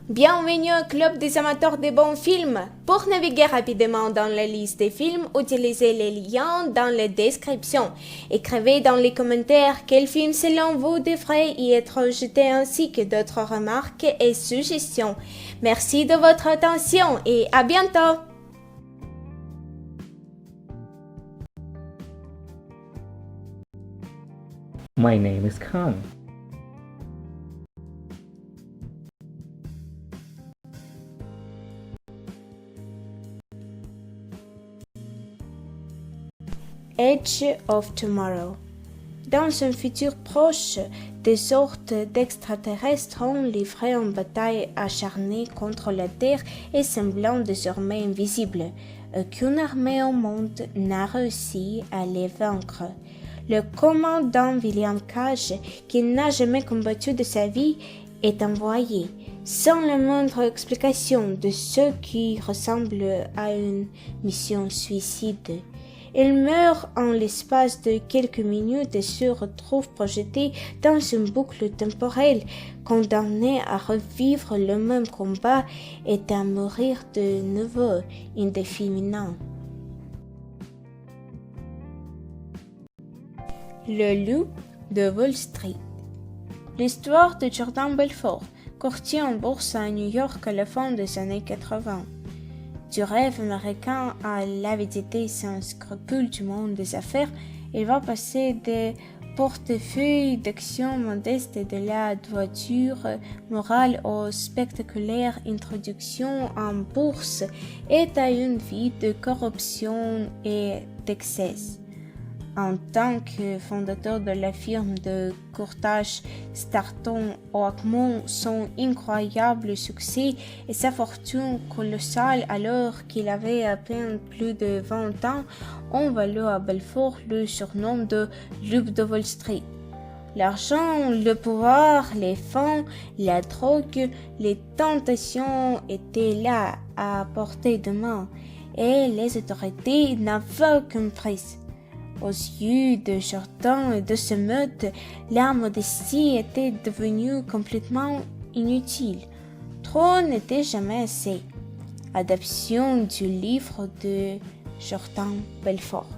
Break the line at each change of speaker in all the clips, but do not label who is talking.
Bienvenue au club des amateurs de bons films. Pour naviguer rapidement dans la liste des films, utilisez les liens dans la description. Écrivez dans les commentaires quel film selon vous devrait y être jeté ainsi que d'autres remarques et suggestions. Merci de votre attention et à bientôt.
My name is Khan.
Edge of Tomorrow. Dans un futur proche, des sortes d'extraterrestres ont livré une bataille acharnée contre la Terre et semblant désormais invisible. Aucune armée au monde n'a réussi à les vaincre. Le commandant William Cage, qui n'a jamais combattu de sa vie, est envoyé, sans la moindre explication de ce qui ressemble à une mission suicide. Il meurt en l'espace de quelques minutes et se retrouve projeté dans une boucle temporelle, condamné à revivre le même combat et à mourir de nouveau indéfiniment. Le loup de Wall Street. L'histoire de Jordan Belfort, courtier en bourse à New York à la fin des années 80. Du rêve américain à l'avidité sans scrupule du monde des affaires, il va passer des portefeuilles d'actions modestes et de la droiture morale aux spectaculaires introductions en bourse et à une vie de corruption et d'excès. En tant que fondateur de la firme de courtage Starton Oakmont, son incroyable succès et sa fortune colossale alors qu'il avait à peine plus de 20 ans ont valu à Belfort le surnom de Loup de Wall Street. L'argent, le pouvoir, les fonds, la drogue, les tentations étaient là à portée de main et les autorités n'avaient aucune prise. Aux yeux de Jordan et de ce meute, la modestie était devenue complètement inutile. Trop n'était jamais assez. Adaptation du livre de Jordan Belfort.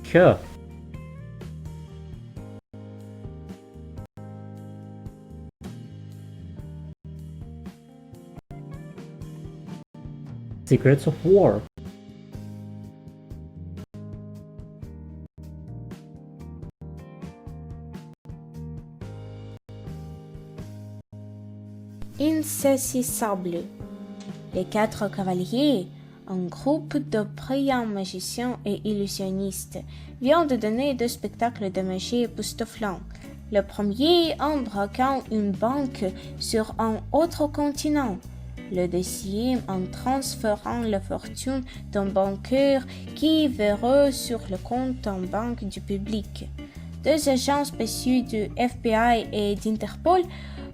Sure. Secrets of War.
Insaisissable. Les quatre cavaliers, un groupe de brillants magiciens et illusionnistes, vient de donner deux spectacles de magie époustouflants. Le premier en braquant une banque sur un autre continent. Le deuxième en transférant la fortune d'un banqueur qui verrait sur le compte en banque du public. Deux agents spéciaux du FBI et d'Interpol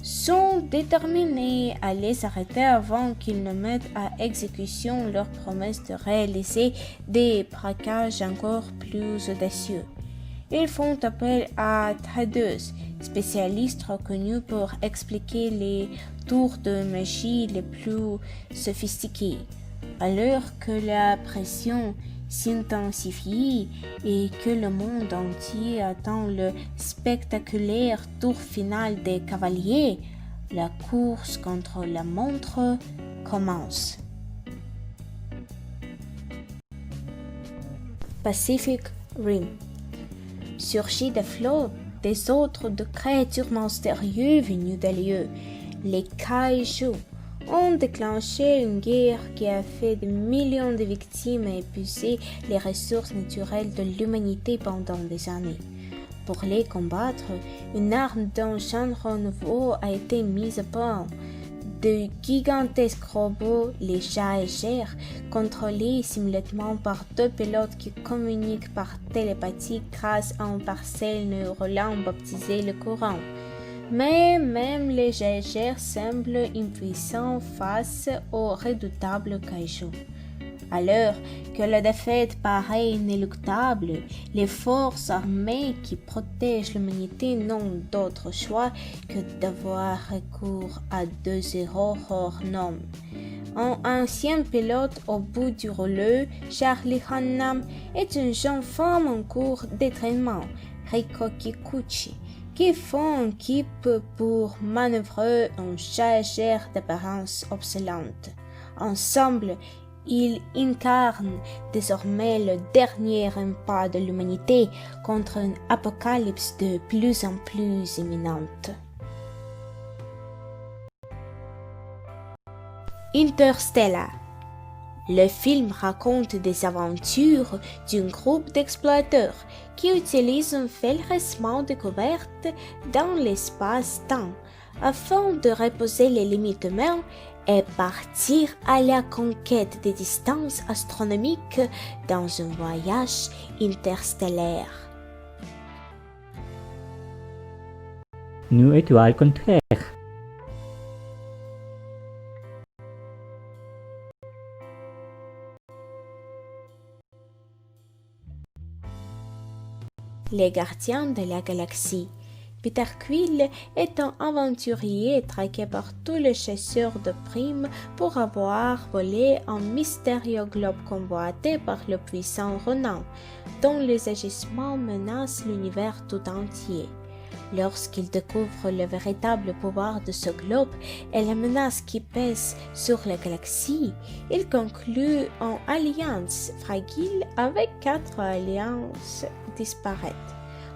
sont déterminés à les arrêter avant qu'ils ne mettent à exécution leur promesse de réaliser des braquages encore plus audacieux. Ils font appel à tradeuses, spécialistes reconnus pour expliquer les tours de magie les plus sophistiqués. Alors que la pression s'intensifie et que le monde entier attend le spectaculaire tour final des cavaliers, la course contre la montre commence. Pacific Rim. Surgit des flots, des autres de créatures mystérieuses venues d'ailleurs, les kaiju ont déclenché une guerre qui a fait des millions de victimes et épuisé les ressources naturelles de l'humanité pendant des années. Pour les combattre, une arme d'un genre nouveau a été mise à point. De gigantesques robots, les Jaeger, contrôlés simultanément par deux pilotes qui communiquent par télépathie grâce à une parcelle neuronale baptisée le courant. Mais même les Jaeger semblent impuissants face aux redoutables kaiju. Alors que la défaite paraît inéluctable, les forces armées qui protègent l'humanité n'ont d'autre choix que d'avoir recours à deux héros hors normes. Un ancien pilote au bout du rouleau, Charlie Hunnam, est une jeune femme en cours d'entraînement, Riko Kikuchi, qui font équipe pour manœuvrer un chargeur d'apparence obsolente. Ensemble, ils incarnent désormais le dernier rempart de l'humanité contre une apocalypse de plus en plus imminente. Interstellar. Le film raconte des aventures d'un groupe d'explorateurs qui utilisent un fil récemment découvert dans l'espace-temps afin de reposer les limites humaines et partir à la conquête des distances astronomiques dans un voyage interstellaire.
Une étoile contraire.
Les gardiens de la galaxie. Peter Quill est un aventurier traqué par tous les chasseurs de primes pour avoir volé un mystérieux globe convoité par le puissant Ronan, dont les agissements menacent l'univers tout entier. Lorsqu'il découvre le véritable pouvoir de ce globe et la menace qui pèse sur la galaxie, il conclut une alliance fragile avec 4 alliances disparates.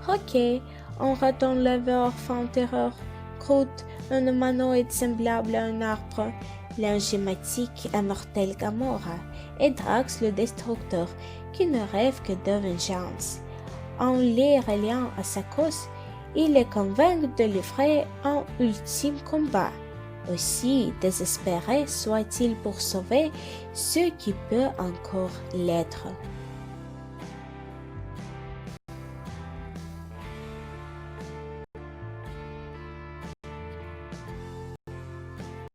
Rocket, un raton laveur fin terreur, Groot, un humanoïde semblable à un arbre, l'enigmatique et mortel Gamora, et Drax le Destructeur, qui ne rêve que de vengeance. En les reliant à sa cause, il les convainc de livrer un ultime combat, aussi désespéré soit-il pour sauver ce qui peut encore l'être.